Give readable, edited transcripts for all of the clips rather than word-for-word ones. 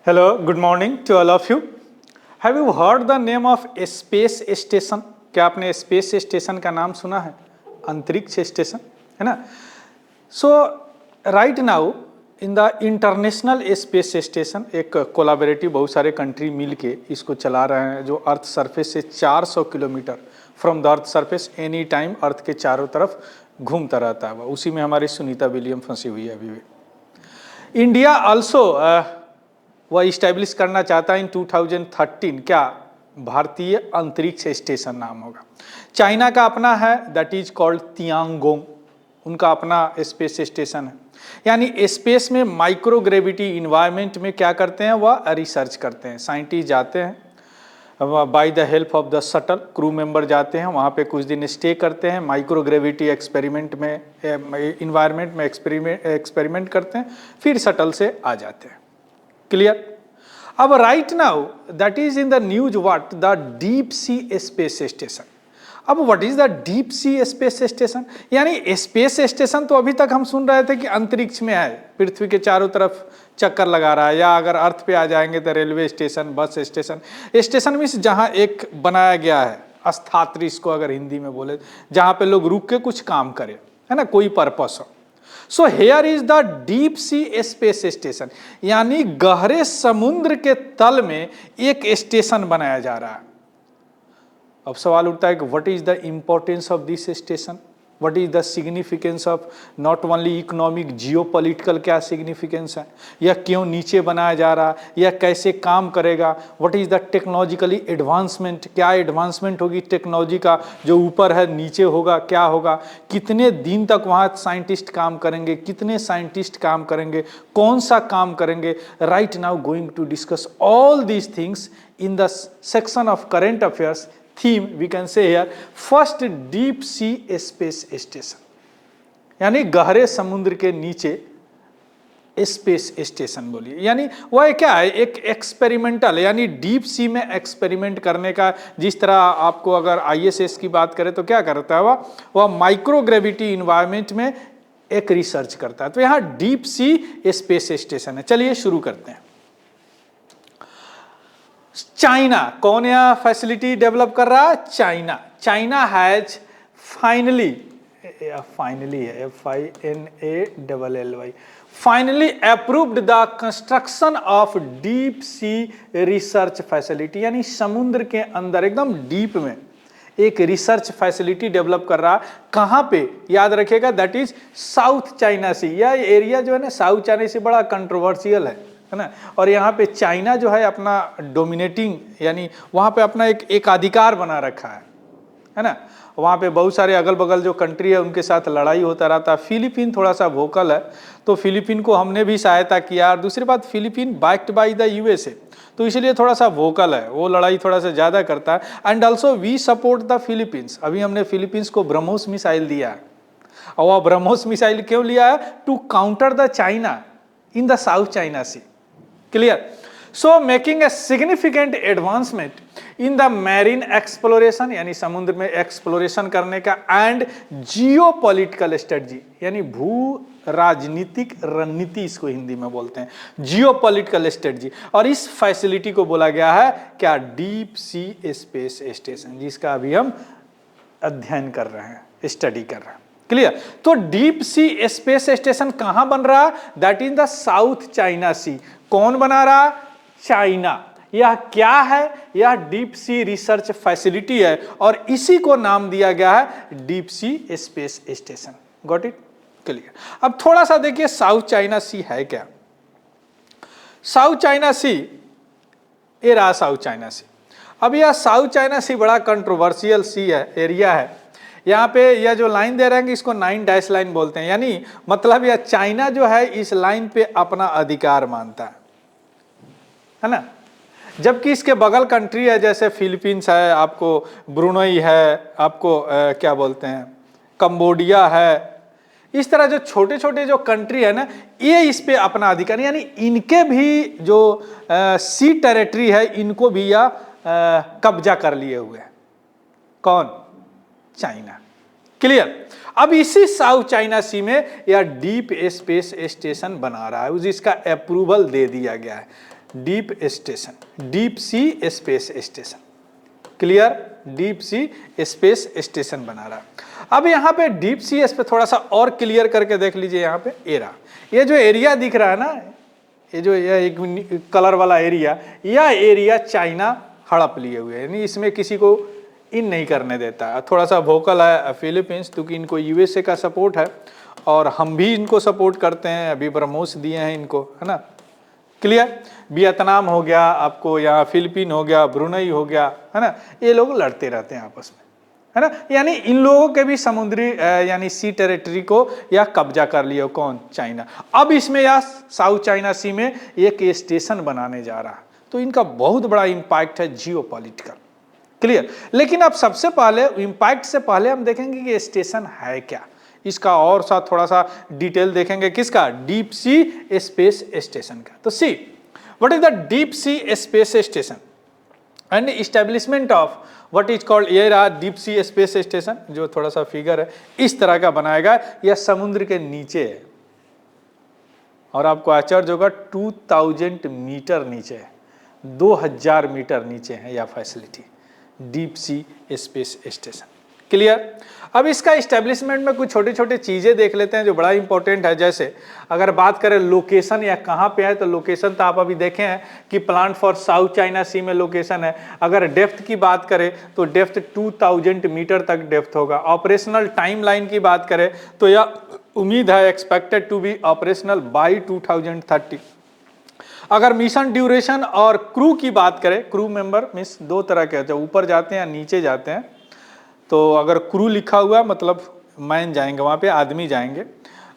Hello, good morning to all of you. Have you heard the name of a space station? क्या आपने space station का नाम सुना है? अंतरिक्ष स्टेशन, है ना? So right now in the international space station एक कोलाबरेटिव बहुत सारे कंट्री मिल के इसको चला रहे हैं, जो अर्थ सरफेस से 400 kilometre from the earth surface any time earth के चारों तरफ घूमता रहता है। उसी में हमारी सुनीता विलियम फंसी हुई है अभी भी। इंडिया ऑल्सो वह इस्टेब्लिश करना चाहता है इन 2013, क्या भारतीय अंतरिक्ष स्टेशन नाम होगा। चाइना का अपना है, दैट इज कॉल्ड तियांगोंग, उनका अपना स्पेस स्टेशन है। यानी स्पेस में माइक्रोग्रेविटी इन्वायरमेंट में क्या करते हैं, वह रिसर्च करते हैं। साइंटिस्ट जाते हैं by the help of the shuttle, crew member जाते हैं वहाँ पे कुछ दिन स्टे करते हैं, माइक्रोग्रेविटी एक्सपेरिमेंट में इन्वायरमेंट में एक्सपेरिमेंट करते हैं, फिर शटल से आ जाते हैं। क्लियर? अब right now that is in the news what the deep sea space station. अब what is the deep sea space station? यानी स्पेस स्टेशन तो अभी तक हम सुन रहे थे कि अंतरिक्ष में है, पृथ्वी के चारों तरफ चक्कर लगा रहा है, या अगर अर्थ पे आ जाएंगे तो railway station, bus station. Station means जहां एक बनाया गया है, अस्थात्री इसको अगर हिंदी में बोले, जहां पे लोग रुक के कुछ काम करें, है ना, कोई पर्पस हो। So here is the deep sea space station, यानी गहरे समुद्र के तल में एक स्टेशन बनाया जा रहा है। अब सवाल उठता है कि what is the importance of this station, what is the significance of not only economic, geopolitical क्या सिग्निफिकेंस है, या क्यों नीचे बनाया जा रहा है, या कैसे काम करेगा, what is the technologically advancement, क्या एडवांसमेंट होगी टेक्नोलॉजी का, जो ऊपर है नीचे होगा, क्या होगा, कितने दिन तक वहाँ साइंटिस्ट काम करेंगे, कितने साइंटिस्ट काम करेंगे, कौन सा काम करेंगे। Right now going to discuss all these things in the section of current affairs. Theme we can say here first deep sea space station, यानी गहरे समुद्र के नीचे स्पेस स्टेशन बोलिए। यानी वह क्या है, एक एक्सपेरिमेंटल, यानी डीप सी में एक्सपेरिमेंट करने का। जिस तरह आपको अगर ISS की बात करें तो क्या करता है वह माइक्रोग्रेविटी इन्वायरमेंट में एक रिसर्च करता है। तो यहाँ डीप सी स्पेस स्टेशन है। चलिए शुरू करते हैं। चाइना, कौन यह फैसिलिटी डेवलप कर रहा है? चाइना। चाइना हैज फाइनली है FINALLY finally approved the construction of deep C research facility, यानी समुद्र के अंदर एकदम डीप में एक रिसर्च फैसिलिटी डेवलप कर रहा। कहां पे? याद रखिएगा, दैट इज साउथ चाइना सी। यह एरिया जो है ना, साउथ चाइना सी बड़ा कंट्रोवर्शियल है ना। और यहाँ पे चाइना जो है अपना डोमिनेटिंग, यानी वहाँ पे अपना एक एकाधिकार बना रखा है ना। वहाँ पे बहुत सारे अगल बगल जो कंट्री है उनके साथ लड़ाई होता रहता है। फिलीपीन थोड़ा सा वोकल है, तो फिलीपीन को हमने भी सहायता किया। और दूसरी बात, Philippine backed by the USA, तो इसलिए थोड़ा सा वोकल है, वो लड़ाई थोड़ा सा ज़्यादा करता है। And also we support the Philippines. अभी हमने फिलीपींस को ब्रह्मोस मिसाइल दिया है, और वह ब्रह्मोस मिसाइल क्यों लिया है? To counter the China in the South China Sea. Clear? So making a significant advancement in the marine exploration, यानी समुद्र में एक्सप्लोरेशन करने का, एंड जियोपॉलिटिकल स्ट्रेटजी, यानी भू राजनीतिक रणनीति इसको हिंदी में बोलते हैं, जियोपॉलिटिकल स्ट्रेटजी। और इस फैसिलिटी को बोला गया है क्या? डीप सी स्पेस स्टेशन, जिसका अभी हम अध्ययन कर रहे हैं, स्टडी कर रहे हैं। क्लियर? तो डीप सी स्पेस स्टेशन कहां बन रहा है? That in the South China Sea. कौन बना रहा? चाइना। यह क्या है? यह डीप सी रिसर्च फैसिलिटी है, और इसी को नाम दिया गया है deep sea space station. Got it? Clear? अब थोड़ा सा देखिए साउथ चाइना सी है क्या। साउथ चाइना सी, ये रहा साउथ चाइना सी। अब यह साउथ चाइना सी बड़ा कंट्रोवर्शियल सी है, एरिया है। यहाँ पे यह जो लाइन दे रहे हैं इसको 9 डैश लाइन बोलते हैं, यानी मतलब यह चाइना जो है इस लाइन पे अपना अधिकार मानता है ना। जबकि इसके बगल कंट्री है, जैसे फिलीपींस है, आपको ब्रुनई है, आपको क्या बोलते हैं, कंबोडिया है। इस तरह जो छोटे छोटे जो कंट्री है ना, ये इस पे अपना अधिकार, यानी इनके भी जो सी टेरिटरी है, इनको भी यह कब्जा कर लिए हुए हैं। कौन? चाइना। क्लियर? अब इसी साउथ चाइना सी में यह डीप स्पेस स्टेशन बना रहा है, जिसका अप्रूवल दे दिया गया है। Deep station, deep sea space station. Clear? Deep sea space station बना रहा है। अब यहाँ पे डीप सी पे थोड़ा सा और क्लियर करके देख लीजिए। यहाँ पे एरा, ये जो एरिया दिख रहा है ना, ये जो ये एक कलर वाला एरिया, यह एरिया चाइना हड़प लिए हुए है, यानी इसमें किसी को इन नहीं करने देता है। थोड़ा सा वोकल है फिलीपींस, क्योंकि इनको यूएसए का सपोर्ट है और हम भी इनको सपोर्ट करते हैं, अभी ब्रह्मोस दिए हैं इनको, है ना। क्लियर? वियतनाम हो गया आपको, यहाँ फिलीपीन हो गया, ब्रुनई हो गया, है ना, ये लोग लड़ते रहते हैं आपस में, है ना। यानी इन लोगों के भी समुद्री यानी सी टेरिटरी को या कब्जा कर लिया कौन? चाइना। अब इसमें या साउथ चाइना सी में एक स्टेशन बनाने जा रहा है, तो इनका बहुत बड़ा इंपैक्ट है जियोपॉलिटिकल। क्लियर? लेकिन अब सबसे पहले इंपैक्ट से पहले हम देखेंगे कि स्टेशन है क्या, इसका और साथ थोड़ा सा डिटेल देखेंगे। किसका? डीप सी स्पेस स्टेशन का। तो see what is the deep sea space station and establishment of what is called, ये रहा डीप सी स्पेस स्टेशन, जो थोड़ा सा फिगर है इस तरह का बनाएगा, यह समुद्र के नीचे है और आपको आश्चर्य होगा 2000 मीटर नीचे है, 2000 मीटर नीचे है यह facility, deep sea space station. Clear? अब इसका इस्टेब्लिशमेंट में कुछ छोटे छोटे चीज़ें देख लेते हैं जो बड़ा इंपॉर्टेंट है। जैसे अगर बात करें लोकेशन या कहाँ पे है, तो लोकेशन तो आप अभी देखे हैं कि plant for South China Sea में लोकेशन है। अगर डेप्थ की बात करें तो डेप्थ 2000 मीटर तक डेप्थ होगा। ऑपरेशनल टाइम लाइन की बात करें तो यह उम्मीद है expected to be operational by 2030। अगर मिशन ड्यूरेशन और क्रू की बात करें, क्रू मेंबर मीन्स दो तरह के होते हैं, ऊपर जाते हैं या नीचे जाते हैं। तो अगर क्रू लिखा हुआ मतलब मैन जाएंगे वहाँ पे, आदमी जाएंगे,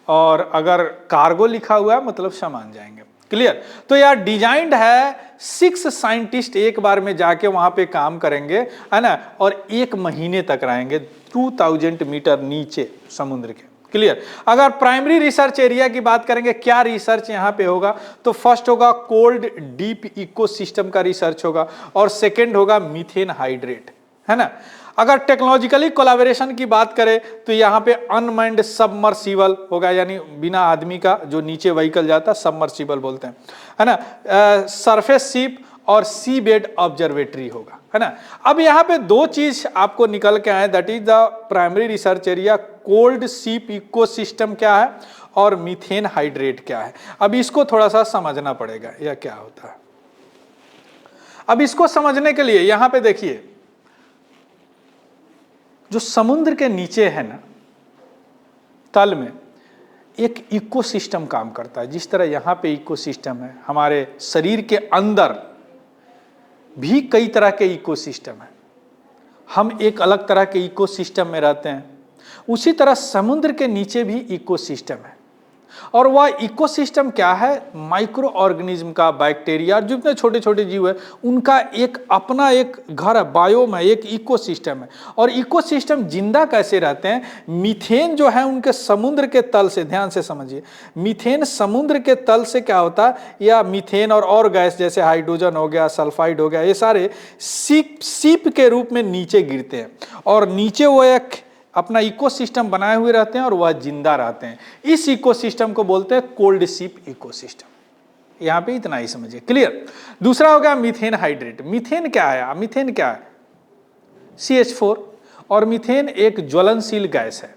और अगर कार्गो लिखा हुआ मतलब सामान जाएंगे। क्लियर? तो यार डिजाइंड है 6 साइंटिस्ट एक बार में जाके वहाँ पे काम करेंगे, है ना, और 1 महीने तक रहेंगे 2000 मीटर नीचे समुद्र के। क्लियर? अगर प्राइमरी रिसर्च एरिया की बात करेंगे, क्या रिसर्च यहाँ पे होगा, तो फर्स्ट होगा कोल्ड डीप इकोसिस्टम का रिसर्च होगा और सेकेंड होगा मीथेन हाइड्रेट, है ना। अगर टेक्नोलॉजिकली कोलैबोरेशन की बात करें तो यहाँ पे अनमैन्ड सबमर्सिबल होगा, यानी बिना आदमी का जो नीचे व्हीकल जाता है सबमर्सिबल बोलते हैं, है ना। सरफेस शिप और सी बेड ऑब्जर्वेटरी होगा, है ना। अब यहाँ पे 2 चीज आपको निकल के आए, that is the primary research area, cold ship ecosystem क्या है और मीथेन हाइड्रेट क्या है। अब इसको थोड़ा सा समझना पड़ेगा यह क्या होता है। अब इसको समझने के लिए यहाँ पे देखिए, जो समुद्र के नीचे है ना, तल में एक इकोसिस्टम काम करता है। जिस तरह यहाँ पे इकोसिस्टम है, हमारे शरीर के अंदर भी कई तरह के इकोसिस्टम है, हम एक अलग तरह के इकोसिस्टम में रहते हैं। उसी तरह समुद्र के नीचे भी इकोसिस्टम है, और वह इकोसिस्टम क्या है, माइक्रो ऑर्गेनिज्म का, बैक्टीरिया, जितने छोटे छोटे जीव है उनका एक अपना एक घर है, बायोम है, एक इकोसिस्टम है। और इकोसिस्टम जिंदा कैसे रहते हैं, मीथेन जो है उनके समुद्र के तल से, ध्यान से समझिए, मीथेन समुद्र के तल से क्या होता है, या मीथेन और गैस जैसे हाइड्रोजन हो गया, सल्फाइड हो गया, ये सारे सीप के रूप में नीचे गिरते हैं और नीचे वो एक अपना इकोसिस्टम बनाए हुए रहते हैं और वह जिंदा रहते हैं। इस इकोसिस्टम को बोलते हैं कोल्ड शिप इकोसिस्टम। यहां पे इतना ही समझिए। क्लियर? दूसरा हो गया मीथेन हाइड्रेट। मीथेन क्या है? मीथेन क्या है? CH4। और मीथेन एक ज्वलनशील गैस है।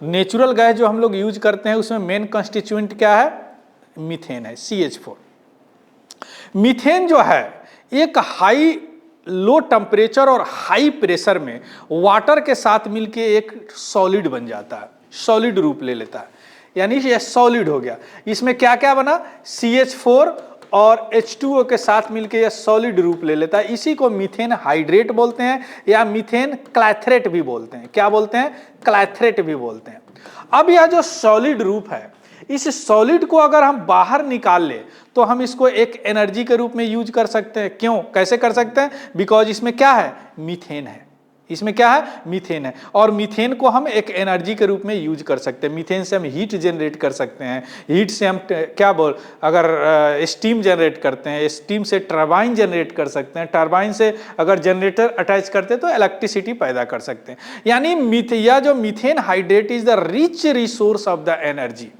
नेचुरल गैस जो हम लोग यूज करते हैं उसमें मेन कंस्टिट्यूएंट क्या है? मीथेन है, CH4। मीथेन जो है एक हाई लो टेम्परेचर और हाई प्रेशर में वाटर के साथ मिलके एक सॉलिड बन जाता है, सॉलिड रूप ले लेता है, यानी ये सॉलिड हो गया। इसमें क्या क्या बना? CH4 और H2O के साथ मिलके यह सॉलिड रूप ले लेता है। इसी को मीथेन हाइड्रेट बोलते हैं या मीथेन क्लैथरेट भी बोलते हैं। क्या बोलते हैं? क्लैथरेट भी बोलते हैं। अब यह जो सॉलिड रूप है, इस सॉलिड को अगर हम बाहर निकाल ले तो हम इसको एक एनर्जी के रूप में यूज कर सकते हैं। क्यों? कैसे कर सकते हैं? बिकॉज इसमें क्या है? मीथेन है। इसमें क्या है? मीथेन है। और मीथेन को हम एक एनर्जी के रूप में यूज कर सकते हैं। मीथेन से हम हीट जनरेट कर सकते हैं। हीट से हम क्या अगर स्टीम जनरेट करते हैं, स्टीम से टरबाइन जनरेट कर सकते हैं। टरबाइन से अगर जनरेटर अटैच करते हैं तो इलेक्ट्रिसिटी पैदा कर सकते हैं। यानी यह जो methane hydrate is the rich resource of the energy.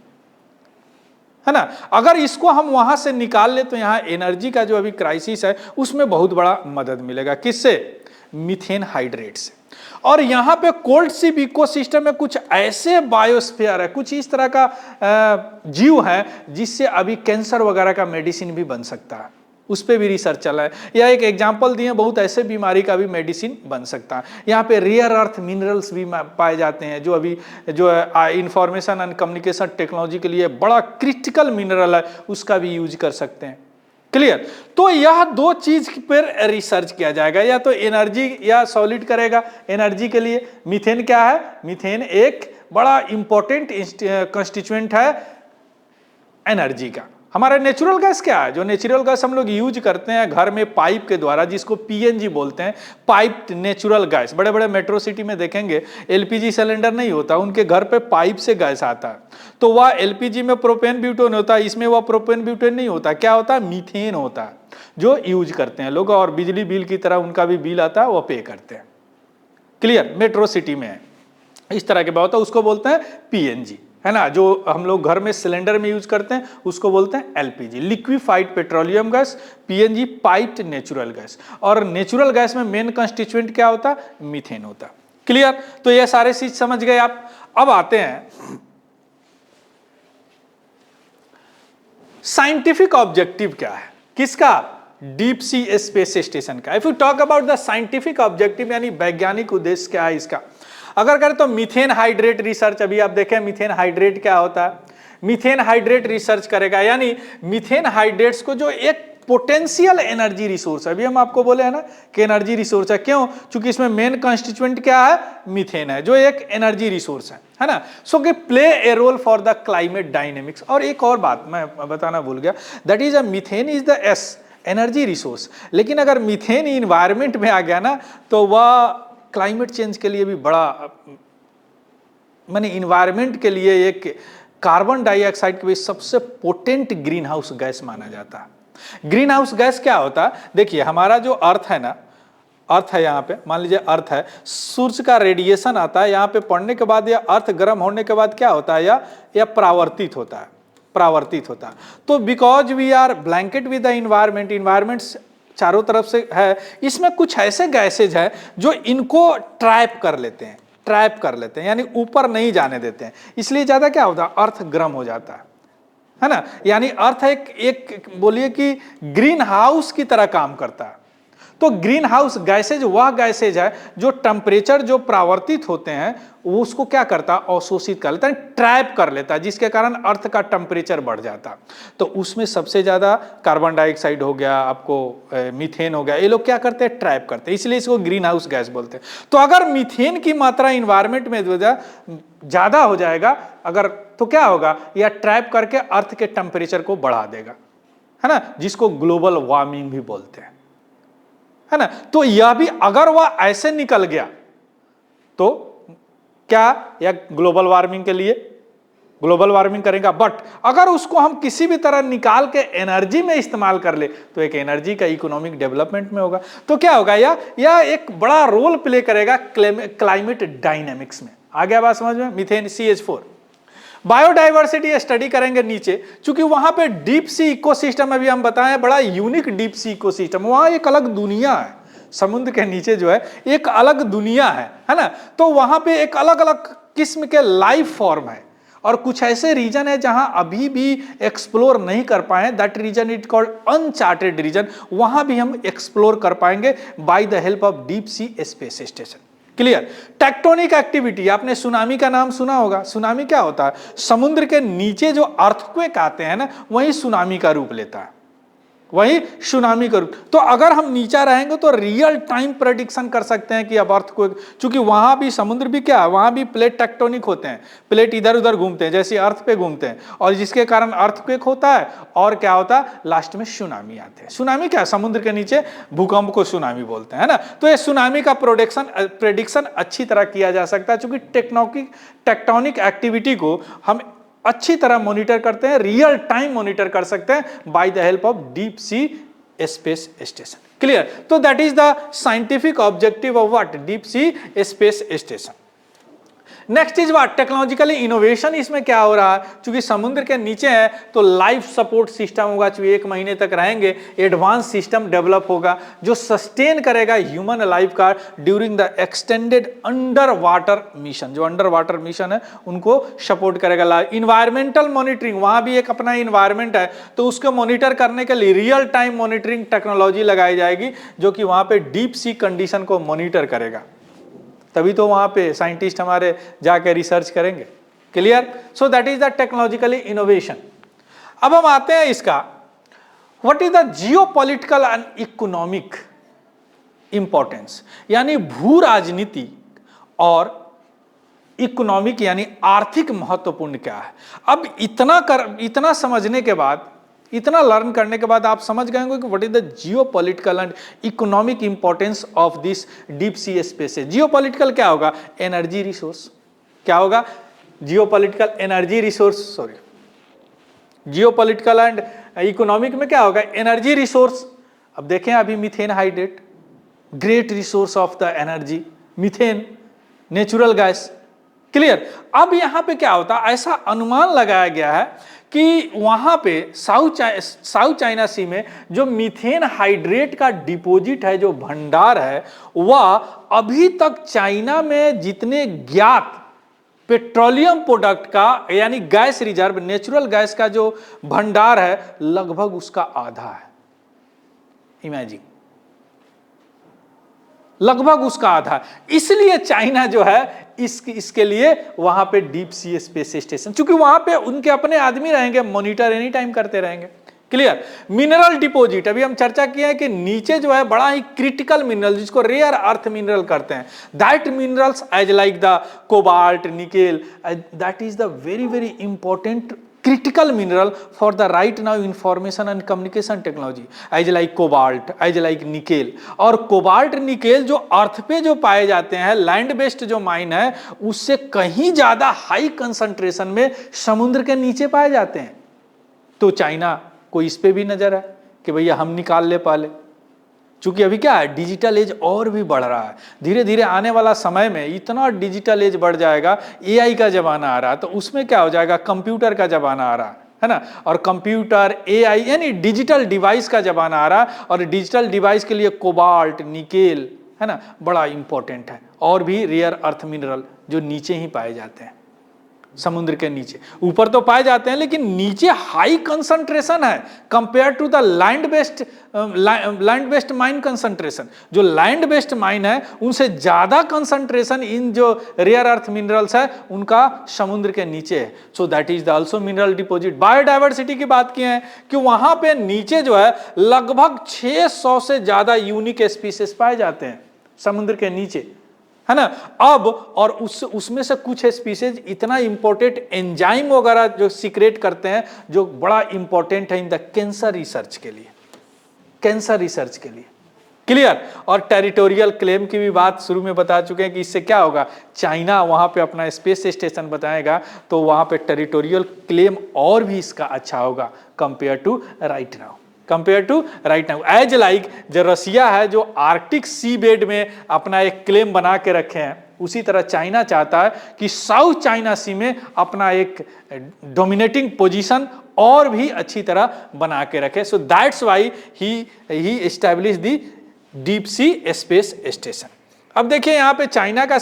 है ना। अगर इसको हम वहां से निकाल ले तो यहाँ एनर्जी का जो अभी क्राइसिस है उसमें बहुत बड़ा मदद मिलेगा। किससे? मीथेन हाइड्रेट से। और यहाँ पे कोल्ड सीप इकोसिस्टम में कुछ ऐसे बायोस्फीयर है, कुछ इस तरह का जीव है जिससे अभी कैंसर वगैरह का मेडिसिन भी बन सकता है, उस पर भी रिसर्च चला है। या एक एग्जांपल दिए, बहुत ऐसे बीमारी का भी मेडिसिन बन सकता है। यहाँ पे रेयर अर्थ मिनरल्स भी पाए जाते हैं जो अभी जो इंफॉर्मेशन एंड कम्युनिकेशन टेक्नोलॉजी के लिए बड़ा क्रिटिकल मिनरल है, उसका भी यूज कर सकते हैं। क्लियर? तो यह दो चीज पर रिसर्च किया जाएगा, या तो एनर्जी या सॉलिड करेगा। एनर्जी के लिए मीथेन क्या है? मीथेन एक बड़ा इंपॉर्टेंट कंस्टिट्यूएंट है एनर्जी का। हमारा नेचुरल गैस क्या है? जो नेचुरल गैस हम लोग यूज करते हैं घर में पाइप के द्वारा, जिसको पीएनजी बोलते हैं, पाइप नेचुरल गैस। बड़े बड़े मेट्रो सिटी में देखेंगे एलपीजी सिलेंडर नहीं होता, उनके घर पे पाइप से गैस आता है। तो वह एलपीजी में प्रोपेन ब्यूटेन होता है, इसमें वह प्रोपेन ब्यूटेन नहीं होता। क्या होता है? मीथेन होता है, जो यूज करते हैं लोग, और बिजली बिल की तरह उनका भी बिल आता है, वो पे करते हैं। क्लियर? मेट्रो सिटी में इस तरह के बात होता है, उसको बोलते हैं पीएनजी, है ना। जो हम लोग घर में सिलेंडर में यूज करते हैं उसको बोलते हैं LPG, liquefied petroleum gas. PNG piped natural gas. और नेचुरल गैस में मेन कंस्टिट्यूएंट क्या होता? मीथेन होता। क्लियर? तो ये सारे चीज समझ गए आप। अब आते हैं साइंटिफिक ऑब्जेक्टिव क्या है किसका? डीप सी स्पेस स्टेशन का। If you talk about the scientific objective यानी वैज्ञानिक उद्देश्य क्या है इसका, अगर करें तो मीथेन हाइड्रेट रिसर्च। अभी आप देखें मीथेन हाइड्रेट क्या होता है। मीथेन हाइड्रेट रिसर्च करेगा, यानी मीथेन हाइड्रेट्स को जो एक पोटेंशियल एनर्जी रिसोर्स है, अभी हम आपको बोले हैं ना कि एनर्जी रिसोर्स है। क्यों? क्योंकि इसमें मेन कंस्टिट्यूएंट क्या है? मीथेन है, जो एक एनर्जी रिसोर्स है ना। सो कि play a role for the climate dynamics. और एक और बात मैं बताना भूल गया, that is a methane is the as energy resource. लेकिन अगर मीथेन इन्वायरमेंट में आ गया ना तो वह क्लाइमेट चेंज के लिए भी बड़ा, माने इन्वायरमेंट के लिए एक कार्बन डाइऑक्साइड के भी सबसे पोटेंट ग्रीन हाउस गैस माना जाता है। ग्रीन हाउस गैस क्या होता है? देखिए हमारा जो अर्थ है ना, अर्थ है यहाँ पे, मान लीजिए अर्थ है, सूर्य का रेडिएशन आता है यहाँ पे पड़ने के बाद, या अर्थ गर्म होने के बाद क्या होता है, या परावर्तित होता है, परावर्तित होता है। तो because we are blanket with the environment, environment चारों तरफ से है, इसमें कुछ ऐसे गैसेज है जो इनको ट्रैप कर लेते हैं, ट्रैप कर लेते हैं, यानी ऊपर नहीं जाने देते हैं। इसलिए ज्यादा क्या होता है? अर्थ गर्म हो जाता है ना। यानी अर्थ एक बोलिए कि ग्रीन हाउस की तरह काम करता है। तो ग्रीन हाउस गैसेज वह गैसेज है जो टेम्परेचर जो परावर्तित होते हैं वो उसको क्या करता है? अवशोषित कर लेता है, ट्रैप कर लेता है, जिसके कारण अर्थ का टेम्परेचर बढ़ जाता है। तो उसमें सबसे ज्यादा कार्बन डाइऑक्साइड हो गया, आपको मीथेन हो गया, ये लोग क्या करते हैं? ट्रैप करते हैं, इसलिए इसको ग्रीन हाउस गैस बोलते हैं। तो अगर मीथेन की मात्रा इन्वायरमेंट में ज्यादा हो जाएगा अगर, तो क्या होगा? यह ट्रैप करके अर्थ के टेम्परेचर को बढ़ा देगा, है ना, जिसको ग्लोबल वार्मिंग भी बोलते हैं, है ना। तो यह भी अगर वह ऐसे निकल गया तो क्या यह ग्लोबल वार्मिंग के लिए ग्लोबल वार्मिंग करेगा। बट अगर उसको हम किसी भी तरह निकाल के एनर्जी में इस्तेमाल कर ले तो एक एनर्जी का इकोनॉमिक डेवलपमेंट में होगा। तो क्या होगा? यह एक बड़ा रोल प्ले करेगा क्लाइमेट डायनेमिक्स में। आ गया बात समझ में? Methane CH4। बायोडाइवर्सिटी स्टडी करेंगे नीचे, क्योंकि वहां पे डीप सी इकोसिस्टम अभी हम बताएं, बड़ा यूनिक डीप सी इकोसिस्टम, वहां एक अलग दुनिया है। समुद्र के नीचे जो है एक अलग दुनिया है ना। तो वहां पे एक अलग अलग किस्म के लाइफ फॉर्म है, और कुछ ऐसे रीजन है जहां अभी भी एक्सप्लोर नहीं कर पाए, that region it called uncharted region. वहां भी हम एक्सप्लोर कर पाएंगे by the help of deep sea space station. Clear? Tectonic activity, आपने सुनामी का नाम सुना होगा। सुनामी क्या होता है? समुद्र के नीचे जो अर्थक्वेक आते हैं ना, वही सुनामी का रूप लेता है, वही सुनामी का रूप। तो अगर हम नीचा रहेंगे तो रियल टाइम प्रेडिक्शन कर सकते हैं कि अब अर्थक्वेक, चूंकि वहां भी समुद्र भी क्या है, वहां भी प्लेट टेक्टोनिक होते हैं, प्लेट इधर उधर घूमते हैं जैसे अर्थ पे घूमते हैं, और जिसके कारण अर्थक्वेक होता है, और क्या होता है? लास्ट में सुनामी आते हैं। सुनामी क्या है? समुद्र के नीचे भूकंप को सुनामी बोलते हैं ना। तो ये सुनामी का प्रेडिक्शन अच्छी तरह किया जा सकता है, चूंकि टेक्टोनिक एक्टिविटी को हम अच्छी तरह मॉनिटर करते हैं, रियल टाइम मॉनिटर कर सकते हैं by the help of deep sea space station. Clear? तो that is the scientific objective of what? Deep sea space station. Next is what, technologically innovation. इसमें क्या हो रहा है, क्योंकि समुद्र के नीचे है तो लाइफ सपोर्ट सिस्टम होगा, चूंकि 1 महीने तक रहेंगे, एडवांस सिस्टम डेवलप होगा जो सस्टेन करेगा ह्यूमन लाइफ का during the extended under water mission. जो अंडर वाटर मिशन है उनको सपोर्ट करेगा। इन्वायरमेंटल मॉनिटरिंग, वहां भी एक अपना इन्वायरमेंट है तो उसको मॉनिटर करने के लिए रियल टाइम मॉनिटरिंग टेक्नोलॉजी लगाई जाएगी जो कि वहां पे डीप सी कंडीशन को मॉनिटर करेगा, तभी तो वहां पे साइंटिस्ट हमारे जाके रिसर्च करेंगे। Clear? So that is the technologically innovation. अब हम आते हैं इसका, what is the geopolitical and economic importance, यानी भू राजनीति और इकोनॉमिक यानी आर्थिक महत्वपूर्ण क्या है। अब इतना समझने के बाद, इतना लर्न करने के बाद आप समझ गए होंगे कि what is the geopolitical and economic importance of this deep sea space. Geopolitical क्या होगा, एनर्जी रिसोर्स। क्या होगा, geopolitical energy resource, sorry, geopolitical and economic में क्या होगा, एनर्जी रिसोर्स। अब देखें अभी methane hydrate, great resource of the energy, methane, natural gas. Clear? अब यहां पे क्या होता है, ऐसा अनुमान लगाया गया है कि वहां पे साउथ चाइना सी में जो मीथेन हाइड्रेट का डिपॉजिट है, जो भंडार है, वह अभी तक चाइना में जितने ज्ञात पेट्रोलियम प्रोडक्ट का यानी गैस रिजर्व, नेचुरल गैस का जो भंडार है, लगभग उसका आधा है। इमेजिन, लगभग उसका आधा। इसलिए चाइना जो है इसके लिए वहां पे डीप सी स्पेस स्टेशन, क्योंकि वहां पे उनके अपने आदमी रहेंगे, मॉनिटर एनी टाइम करते रहेंगे। क्लियर? मिनरल डिपॉजिट, अभी हम चर्चा किए हैं कि नीचे जो है बड़ा ही क्रिटिकल मिनरल, जिसको रेयर अर्थ मिनरल करते हैं, that minerals as like the cobalt, nickel, that is the very very important critical mineral for the right now information and communication technology, as like cobalt, as like nickel। और cobalt nickel जो अर्थ पे जो पाए जाते हैं, land based जो mine है, उससे कहीं ज्यादा हाई कंसंट्रेशन में समुद्र के नीचे पाए जाते हैं। तो चाइना को इस पे भी नजर है कि भैया हम निकाल ले पाले, चूंकि अभी क्या है, डिजिटल एज और भी बढ़ रहा है। धीरे धीरे आने वाला समय में इतना डिजिटल एज बढ़ जाएगा, एआई का जमाना आ रहा है, तो उसमें क्या हो जाएगा, कंप्यूटर का जमाना आ रहा है ना। और कंप्यूटर, एआई यानी डिजिटल डिवाइस का जमाना आ रहा है, और डिजिटल डिवाइस के लिए कोबाल्ट, निकेल, है ना, बड़ा इंपॉर्टेंट है। और भी रेयर अर्थ मिनरल जो नीचे ही पाए जाते हैं, समुद्र के नीचे। ऊपर तो पाए जाते हैं लेकिन नीचे हाई कंसंट्रेशन है compare to the land based mine concentration. जो लैंड बेस्ड माइन है उनसे ज्यादा कंसंट्रेशन इन जो रेयर अर्थ मिनरल्स है उनका समुद्र के नीचे है। So that is also mineral deposit. Biodiversity की बात की है कि वहां पे नीचे जो है लगभग 600 से ज्यादा यूनिक स्पीसीज पाए जाते हैं समुद्र के नीचे, है ना। अब और उसमें से कुछ स्पीसीज इतना इंपॉर्टेंट एंजाइम वगैरह जो सीक्रेट करते हैं, जो बड़ा इंपॉर्टेंट है इन द कैंसर रिसर्च के लिए, कैंसर रिसर्च के लिए। क्लियर? और टेरिटोरियल क्लेम की भी बात शुरू में बता चुके हैं कि इससे क्या होगा, चाइना वहां पे अपना स्पेस स्टेशन बताएगा तो वहां पे टेरिटोरियल क्लेम और भी इसका अच्छा होगा compare to right now, compare to right now. As like जो रसिया है जो आर्कटिक सी बेड में अपना एक क्लेम बना के रखे हैं, उसी तरह चाइना चाहता है कि साउथ चाइना सी में अपना एक डोमिनेटिंग पोजीशन और भी अच्छी तरह बना के रखे। So that's why he establish the deep sea space station. अब देखिए यहाँ पे चाइना का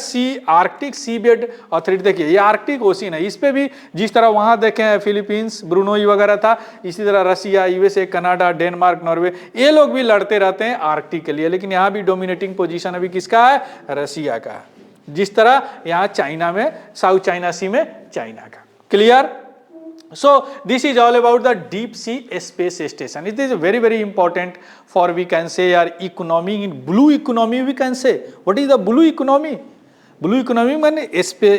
आर्कटिक सी बेड अथॉरिटी, देखिए ये आर्कटिक ओशियन है, इस पे भी जिस तरह वहां देखें फिलीपींस, ब्रुनोई वगैरह था, इसी तरह रसिया, यूएसए, कनाडा, डेनमार्क, नॉर्वे, ये लोग भी लड़ते रहते हैं आर्कटिक के लिए। लेकिन यहाँ भी डोमिनेटिंग पोजीशन अभी किसका है, रसिया का है, जिस तरह यहाँ चाइना में, साउथ चाइना सी में चाइना का। Clear? So this is all about the deep sea space station. It is very very important for, we can say, our economy, in blue economy we can say. What is the blue economy? Blue economy माने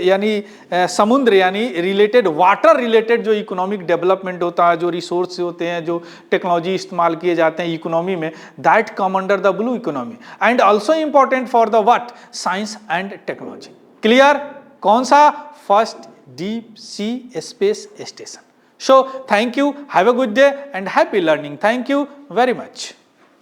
यानी समुद्र यानी related, water related जो economic development होता है, जो resource होते हैं, जो टेक्नोलॉजी इस्तेमाल किए जाते हैं इकोनॉमी में, that come under the blue economy and also important for the what, science and technology. Clear? कौन सा? First deep sea space station. So thank you, have a good day and happy learning. Thank you very much.